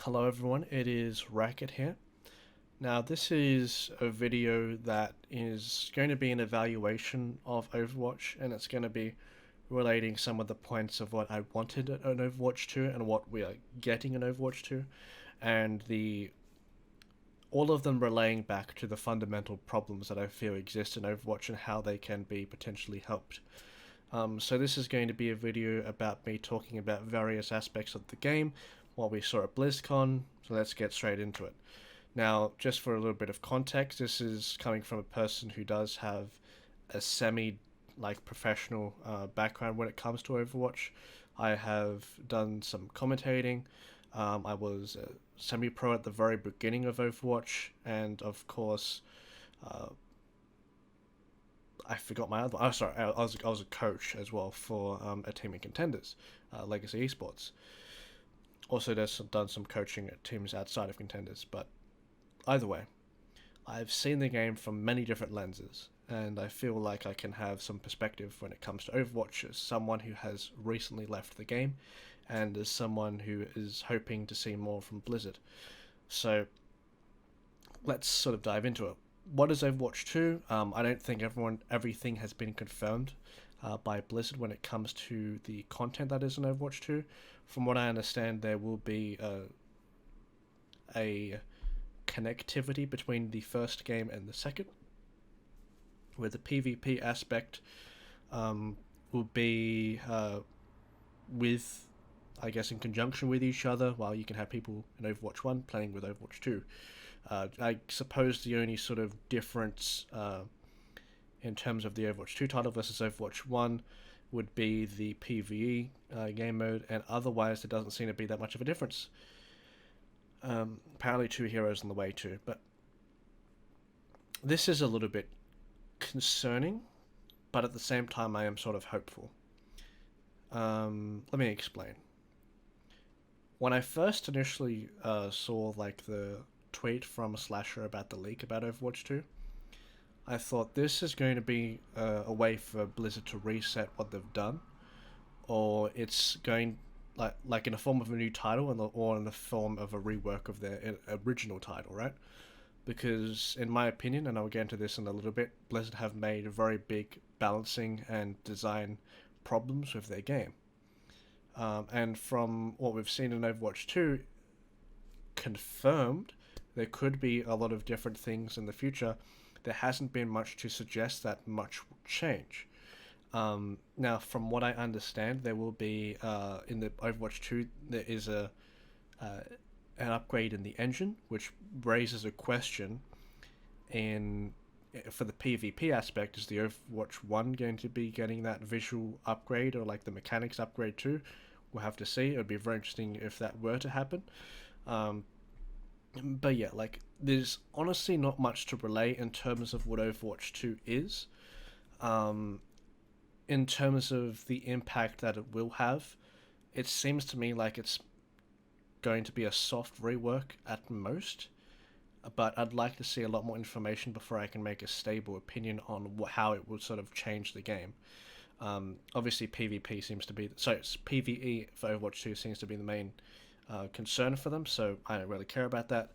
Hello everyone, it is Racquet here. Now this is a video that is going to be an evaluation of Overwatch, and it's going to be relating some of the points of what I wanted an Overwatch 2 and what we are getting in Overwatch 2, and the all of them relaying back to the fundamental problems that I feel exist in Overwatch and how they can be potentially helped. So this is going to be a video about me talking about various aspects of the game, what we saw at BlizzCon, so let's get straight into it. Now, just for a little bit of context, this is coming from a person who does have a semi professional background when it comes to Overwatch. I have done some commentating. I was a semi pro at the very beginning of Overwatch, and of course, uh, I forgot my other one. Oh, sorry, I was a coach as well for a team in Contenders, Legacy Esports. Also, done some coaching at teams outside of Contenders, but either way, I've seen the game from many different lenses, and I feel like I can have some perspective when it comes to Overwatch as someone who has recently left the game, and as someone who is hoping to see more from Blizzard. So let's sort of dive into it. What is Overwatch 2? I don't think everything has been confirmed by Blizzard when it comes to the content that is in Overwatch 2. From what I understand, there will be a connectivity between the first game and the second, where the PvP aspect will be with, I guess, in conjunction with each other, while you can have people in Overwatch 1 playing with Overwatch 2. I suppose the only sort of difference in terms of the Overwatch 2 title versus Overwatch 1 would be the PvE game mode, and otherwise there doesn't seem to be that much of a difference. Apparently two heroes on the way too, but this is a little bit concerning, but at the same time I am sort of hopeful. Let me explain. When I first initially saw the tweet from Slasher about the leak about Overwatch 2, I thought this is going to be a way for Blizzard to reset what they've done, or it's going like in the form of a new title, or in the form of a rework of their original title, right? Because in my opinion, and I'll get into this in a little bit, Blizzard have made very big balancing and design problems with their game. And from what we've seen in Overwatch 2, confirmed there could be a lot of different things in the future. There hasn't been much to suggest that much will change. Now, from what I understand, there will be in the Overwatch 2 there is uh, an upgrade in the engine, which raises a question in for the PvP aspect. Is the Overwatch 1 going to be getting that visual upgrade, or like the mechanics upgrade too? We'll have to see. It would be very interesting if that were to happen. Um, but yeah, there's honestly not much to relay in terms of what Overwatch 2 is. Um, in terms of the impact that it will have, it seems to me like it's going to be a soft rework at most, but I'd like to see a lot more information before I can make a stable opinion on how it will sort of change the game. Obviously, PvP seems to be it's PvE for Overwatch 2 seems to be the main concern for them, so I don't really care about that.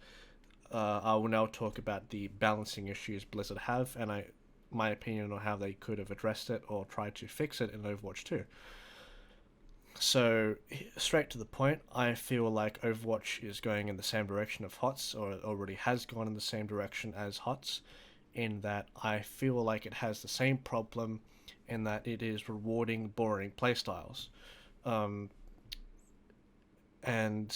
I will now talk about the balancing issues Blizzard have, and my opinion on how they could have addressed it or tried to fix it in Overwatch 2. So, straight to the point, I feel like Overwatch is going in the same direction of HOTS, or it already has gone in the same direction as HOTS, in that I feel like it has the same problem in that it is rewarding boring playstyles. Um, and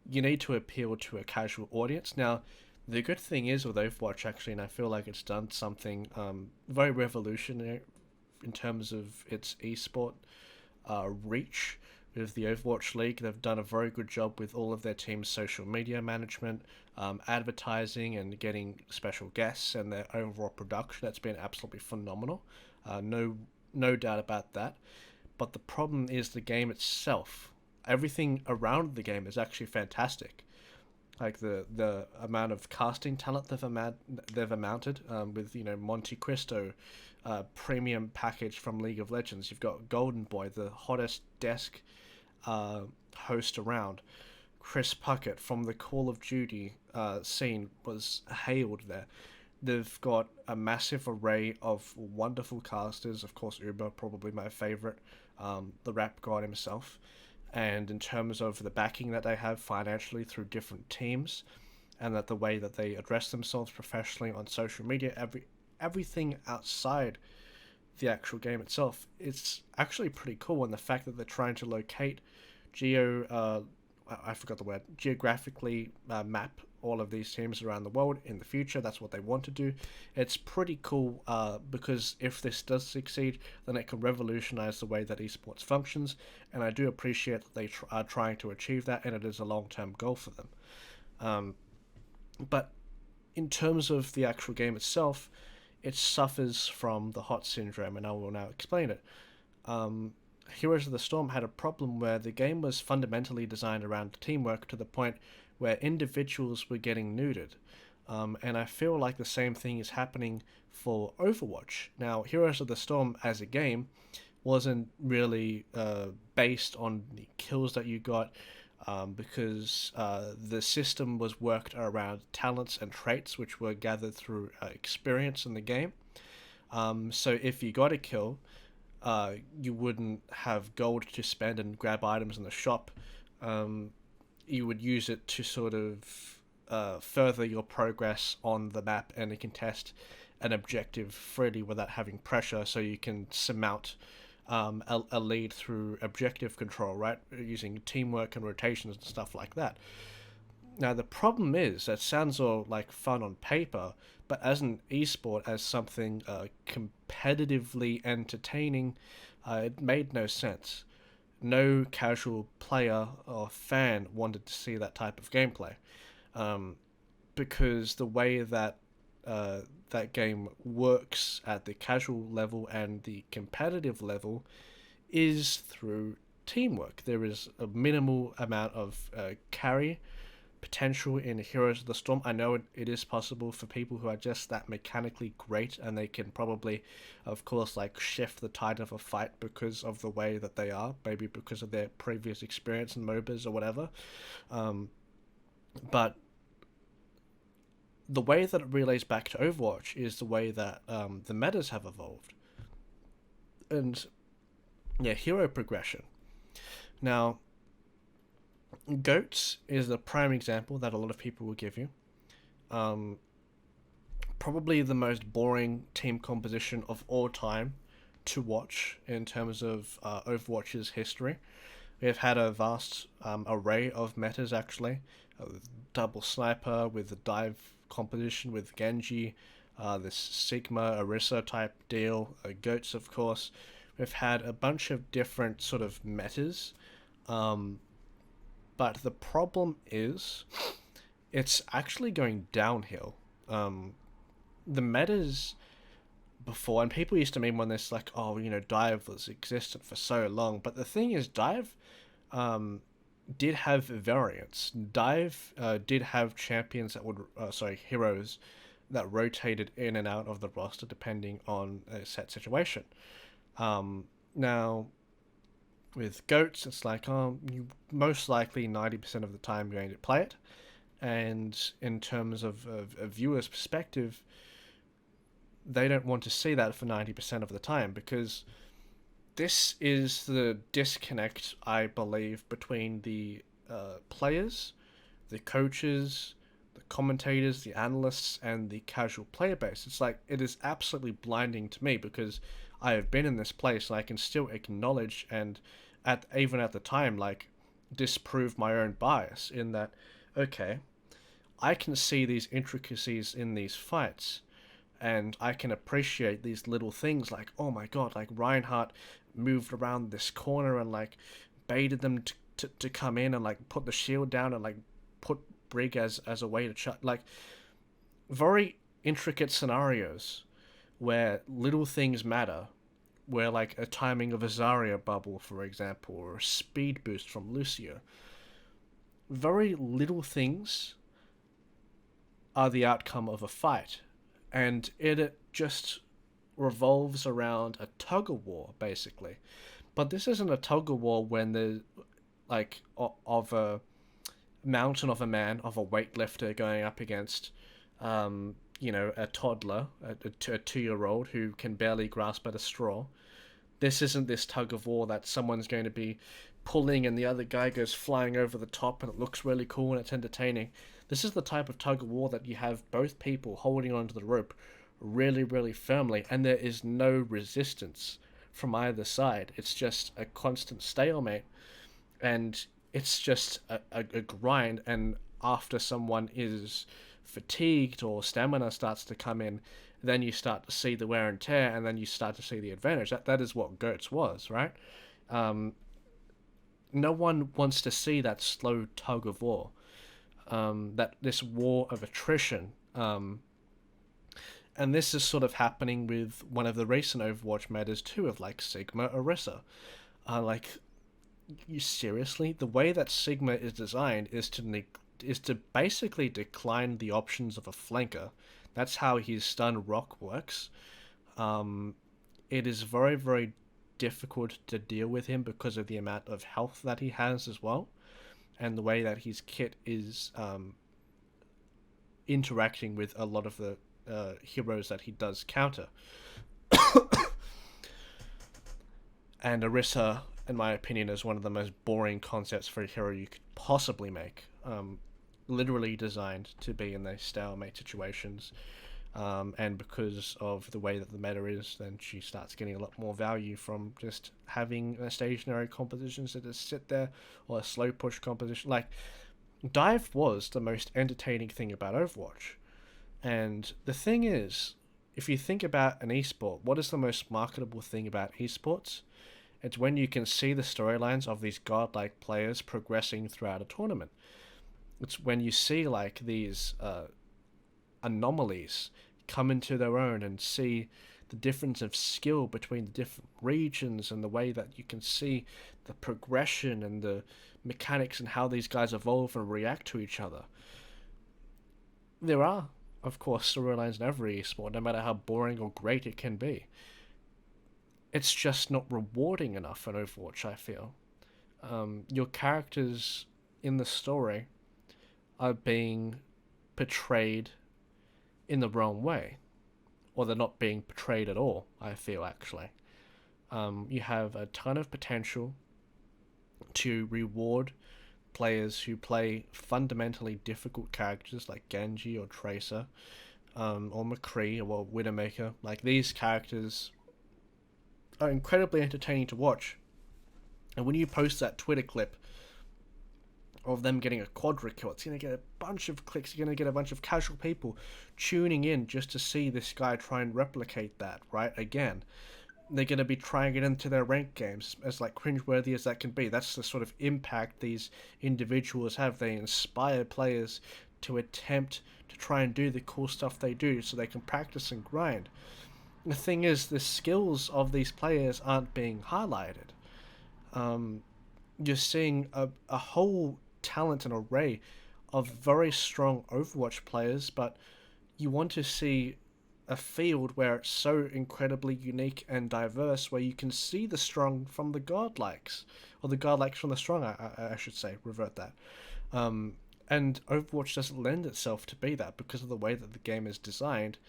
you need to appeal to a casual audience. Now, the good thing is with Overwatch, actually, and I feel like it's done something very revolutionary in terms of its esport reach with the Overwatch League. They've done a very good job with all of their team's social media management, advertising, and getting special guests, and their overall production. That's been absolutely phenomenal. No doubt about that. But the problem is the game itself. Everything around the game is actually fantastic. Like the amount of casting talent they've amounted with Monte Cristo, premium package from League of Legends. You've got Golden Boy, the hottest desk host around. Chris Puckett from the Call of Duty scene was hailed there. They've got a massive array of wonderful casters. Of course, Uber, probably my favorite, the rap god himself. And in terms of the backing that they have financially through different teams, and that the way that they address themselves professionally on social media, everything outside the actual game itself, it's actually pretty cool. And the fact that they're trying to locate I forgot the word, geographically map all of these teams around the world in the future. That's what they want to do. It's pretty cool because if this does succeed, then it can revolutionize the way that esports functions. And I do appreciate that they are trying to achieve that, and it is a long-term goal for them. But in terms of the actual game itself, it suffers from the HOT syndrome, and I will now explain it. Heroes of the Storm had a problem where the game was fundamentally designed around teamwork to the point where individuals were getting neutered. And I feel like the same thing is happening for Overwatch. Now, Heroes of the Storm as a game wasn't really based on the kills that you got, because the system was worked around talents and traits which were gathered through experience in the game. So if you got a kill, you wouldn't have gold to spend and grab items in the shop. You would use it to sort of further your progress on the map and contest an objective freely without having pressure, so you can surmount a lead through objective control, right? Using teamwork and rotations and stuff like that. Now, the problem is, that sounds all like fun on paper, but as an esport, as something competitively entertaining, it made no sense. No casual player or fan wanted to see that type of gameplay, because the way that that game works at the casual level and the competitive level is through teamwork. There is a minimal amount of carry potential in Heroes of the Storm. I know it is possible for people who are just that mechanically great, and they can probably, of course, like shift the tide of a fight because of the way that they are, maybe because of their previous experience in MOBAs or whatever. But the way that it relates back to Overwatch is the way that the metas have evolved. And yeah, hero progression. Now, Goats is the prime example that a lot of people will give you. Probably the most boring team composition of all time to watch in terms of Overwatch's history. We have had a vast array of metas, actually. Double sniper with the dive composition with Genji, this Sigma, Orisa type deal, Goats, of course. We've had a bunch of different sort of metas. But the problem is, it's actually going downhill. The metas before, and people used to meme on this like, oh, Dive was existent for so long. But the thing is, Dive did have variants. Dive did have champions that would, heroes that rotated in and out of the roster depending on a set situation. Now, with Goats, it's like, you most likely 90% of the time you're going to play it. And in terms of a viewer's perspective, they don't want to see that for 90% of the time, because this is the disconnect, I believe, between the players, the coaches, the commentators, the analysts, and the casual player base. It's like, it is absolutely blinding to me, because I have been in this place and I can still acknowledge and even at the time, like, disprove my own bias in that, okay, I can see these intricacies in these fights, and I can appreciate these little things like, oh my god, like Reinhardt moved around this corner and like baited them to come in and like put the shield down and like put Brig as a way to like very intricate scenarios where little things matter, where like a timing of a Zarya bubble, for example, or a speed boost from Lucio. Very little things are the outcome of a fight, and it just revolves around a tug-of-war, basically. But this isn't a tug-of-war when there's like of a mountain of a man, of a weightlifter going up against, a toddler, a 2-year-old who can barely grasp at a straw. This isn't this tug of war that someone's going to be pulling and the other guy goes flying over the top and it looks really cool and it's entertaining. This is the type of tug of war that you have both people holding onto the rope really, really firmly, and there is no resistance from either side. It's just a constant stalemate, and it's just a grind. And after someone is fatigued or stamina starts to come in, then you start to see the wear and tear, and then you start to see the advantage. That is what Goats was, right? Um, no one wants to see that slow tug of war, that this war of attrition. And this is sort of happening with one of the recent Overwatch metas too, of like Sigma Orisa. Like, you seriously, the way that Sigma is designed is to basically decline the options of a flanker. That's how his stun rock works. Um, it is very, very difficult to deal with him because of the amount of health that he has as well, and the way that his kit is interacting with a lot of the heroes that he does counter. And Orisa, in my opinion, is one of the most boring concepts for a hero you could possibly make. Literally designed to be in those stalemate situations. And because of the way that the meta is, then she starts getting a lot more value from just having a stationary composition that just sit there, or a slow push composition. Like, Dive was the most entertaining thing about Overwatch. And the thing is, if you think about an esport, what is the most marketable thing about esports? It's when you can see the storylines of these godlike players progressing throughout a tournament. It's when you see like these anomalies come into their own and see the difference of skill between the different regions, and the way that you can see the progression and the mechanics and how these guys evolve and react to each other. There are, of course, storylines in every esport, no matter how boring or great it can be. It's just not rewarding enough in Overwatch, I feel. Your characters in the story are being portrayed in the wrong way, or they're not being portrayed at all, I feel, actually. You have a ton of potential to reward players who play fundamentally difficult characters like Genji or Tracer, or McCree or Widowmaker. Like, these characters are incredibly entertaining to watch. And when you post that Twitter clip of them getting a quadra kill, it's going to get a bunch of clicks. You're going to get a bunch of casual people tuning in just to see this guy try and replicate that, right? Again, they're going to be trying it into their ranked games, as like cringeworthy as that can be. That's the sort of impact these individuals have. They inspire players to attempt to try and do the cool stuff they do so they can practice and grind. The thing is, the skills of these players aren't being highlighted. You're seeing a whole talent and array of very strong Overwatch players, but you want to see a field where it's so incredibly unique and diverse, where you can see the strong from the godlikes, or the godlikes from the strong, I should say, revert that. And Overwatch doesn't lend itself to be that because of the way that the game is designed,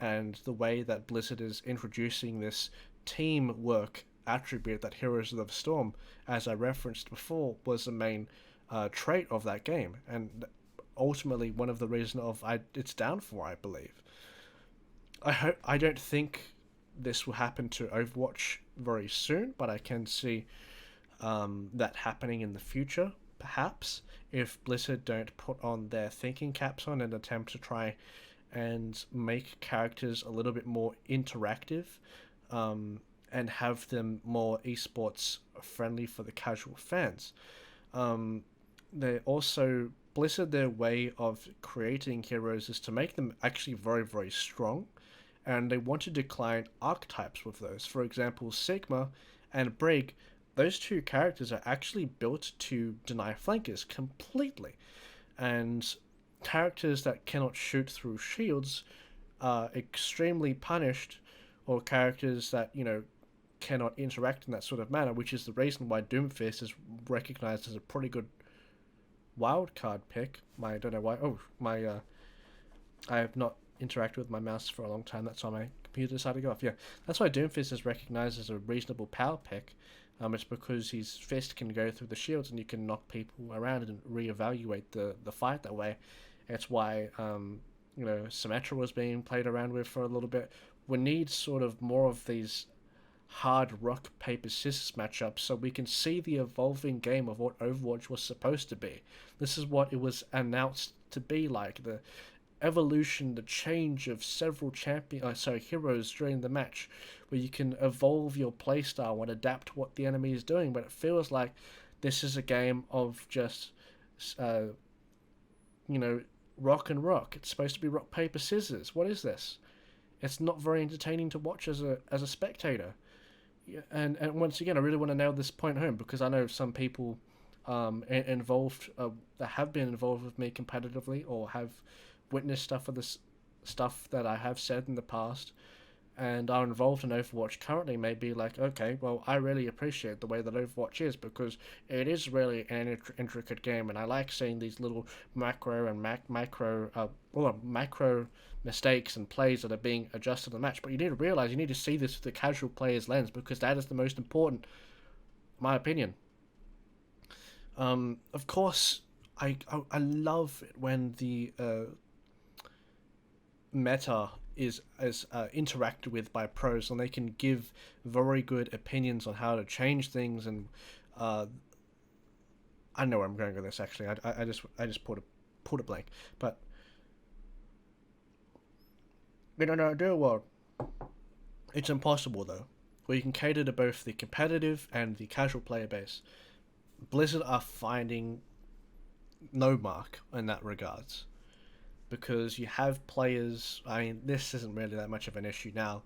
and the way that Blizzard is introducing this teamwork attribute that Heroes of the Storm, as I referenced before, was the main trait of that game, and ultimately one of the reasons of its downfall, I believe. I don't think this will happen to Overwatch very soon, but I can see that happening in the future, perhaps, if Blizzard don't put on their thinking caps on and attempt to try and make characters a little bit more interactive, and have them more esports friendly for the casual fans. They also, Blizzard, their way of creating heroes is to make them actually very, very strong, and they want to decline archetypes with those. For example, Sigma and Brig, those two characters are actually built to deny flankers completely, and characters that cannot shoot through shields are extremely punished, or characters that, cannot interact in that sort of manner, which is the reason why Doomfist is recognized as a pretty good wildcard pick. My I don't know why. Oh, my I have not interacted with my mouse for a long time. That's why my computer decided to go off. Yeah, that's why Doomfist is recognized as a reasonable power pick. It's because his fist can go through the shields and you can knock people around and reevaluate the fight that way. It's why Symmetra was being played around with for a little bit. We need sort of more of these hard rock paper scissors matchups so we can see the evolving game of what Overwatch was supposed to be. This is what it was announced to be like. The evolution, the change of several heroes during the match, where you can evolve your playstyle and adapt what the enemy is doing. But it feels like this is a game of just, uh, you know, rock and rock. It's supposed to be rock paper scissors. What is this? It's not very entertaining to watch as a spectator. Yeah, and once again, I really want to nail this point home because I know some people involved that have been involved with me competitively or have witnessed stuff of this stuff that I have said in the past and are involved in Overwatch currently may be like, okay, well, I really appreciate the way that Overwatch is because it is really an intricate game, and I like seeing these little macro and macro mistakes and plays that are being adjusted in the match. But you need to realize you need to see this through the casual player's lens because that is the most important, in my opinion. Of course, I love it when the meta is interacted with by pros and they can give very good opinions on how to change things and uh, I know where I'm going with this actually. I just put a blank. But in an ideal world, it's impossible though, where you can cater to both the competitive and the casual player base. Blizzard are finding no mark in that regards because you have players. I mean, this isn't really that much of an issue now.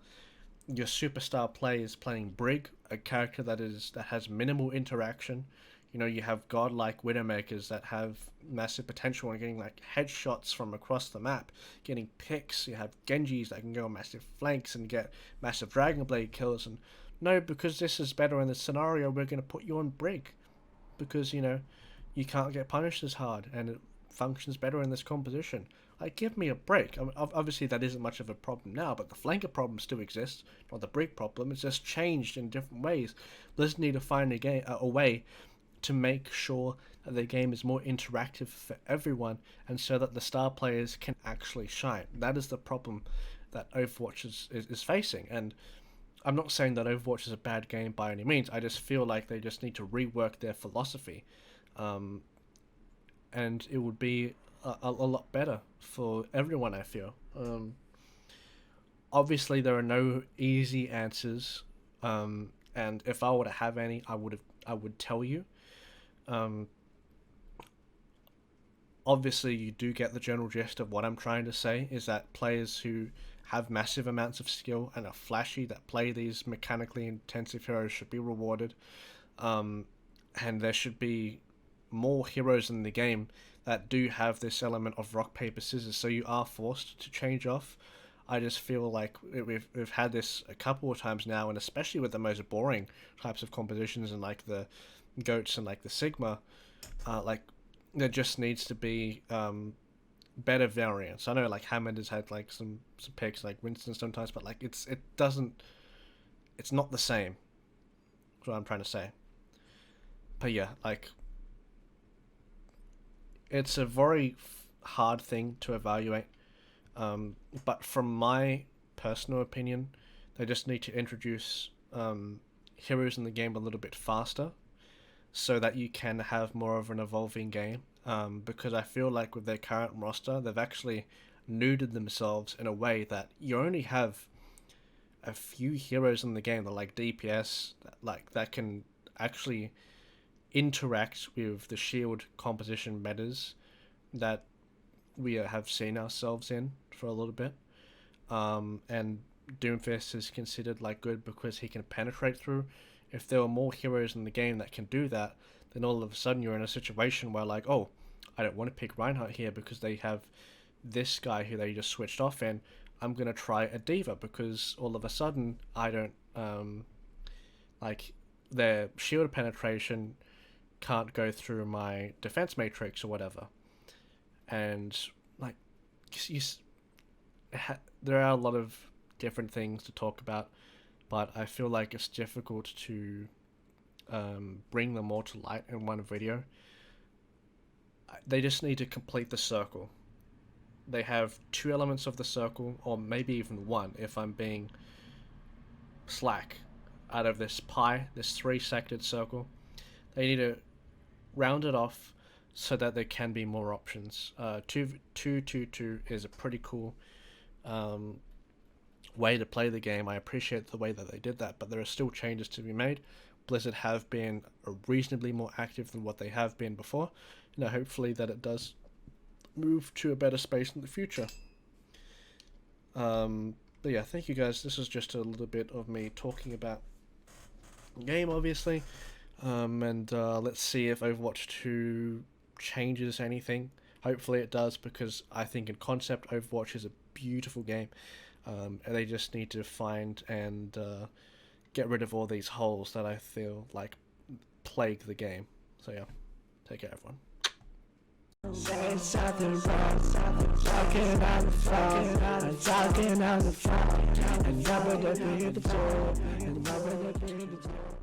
Your superstar players playing Brig, a character that has minimal interaction. You have godlike Widowmakers that have massive potential and getting like headshots from across the map, getting picks. You have Genjis that can go on massive flanks and get massive Dragon Blade kills. And no, because this is better in the scenario, we're going to put you on Brig because you can't get punished as hard and it functions better in this composition. Like, give me a break. I mean, obviously, that isn't much of a problem now, but the flanker problem still exists, not the Brig problem. It's just changed in different ways. Blizzard need to find a way to make sure that the game is more interactive for everyone and so that the star players can actually shine. That is the problem that Overwatch is facing. And I'm not saying that Overwatch is a bad game by any means. I just feel like they just need to rework their philosophy. And it would be a lot better for everyone, I feel. Obviously, there are no easy answers. And if I were to have any, I would tell you. Um, Obviously, you do get the general gist of what I'm trying to say is that players who have massive amounts of skill and are flashy that play these mechanically intensive heroes should be rewarded. Um, and there should be more heroes in the game that do have this element of rock paper scissors, so you are forced to change off. I just feel like we've had this a couple of times now, and especially with the most boring types of compositions and like the goats and like the Sigma, like there just needs to be better variants. I know like Hammond has had like some picks like Winston sometimes, but like it's not the same. That's what I'm trying to say. But yeah, like it's a very hard thing to evaluate. But from my personal opinion, they just need to introduce heroes in the game a little bit faster so that you can have more of an evolving game. Because I feel like with their current roster, they've actually nuded themselves in a way that you only have a few heroes in the game that like DPS that can actually interact with the shield composition metas that we have seen ourselves in for a little bit. And Doomfist is considered like good because he can penetrate through. If there were more heroes in the game that can do that, then all of a sudden you're in a situation where like, oh, I don't want to pick Reinhardt here because they have this guy who they just switched off in. I'm gonna try a diva because all of a sudden I don't like their shield penetration can't go through my defense matrix or whatever. And like, there are a lot of different things to talk about, but I feel like it's difficult to bring them all to light in one video. They just need to complete the circle. They have 2 elements of the circle, or maybe even 1 if I'm being slack, out of this pie, this 3-sectored circle. They need to round it off so that there can be more options. 2-2-2 is a pretty cool way to play the game. I appreciate the way that they did that, but there are still changes to be made. Blizzard have been reasonably more active than what they have been before. Hopefully that it does move to a better space in the future. But yeah, thank you guys. This is just a little bit of me talking about the game, obviously. And let's see if Overwatch 2 changes anything. Hopefully it does, because I think in concept Overwatch is a beautiful game. And they just need to find and get rid of all these holes that I feel like plague the game. So yeah, take care everyone. Say something wrong, talking on the phone, I'm talking on the phone, and nobody be the door, and nobody be the door.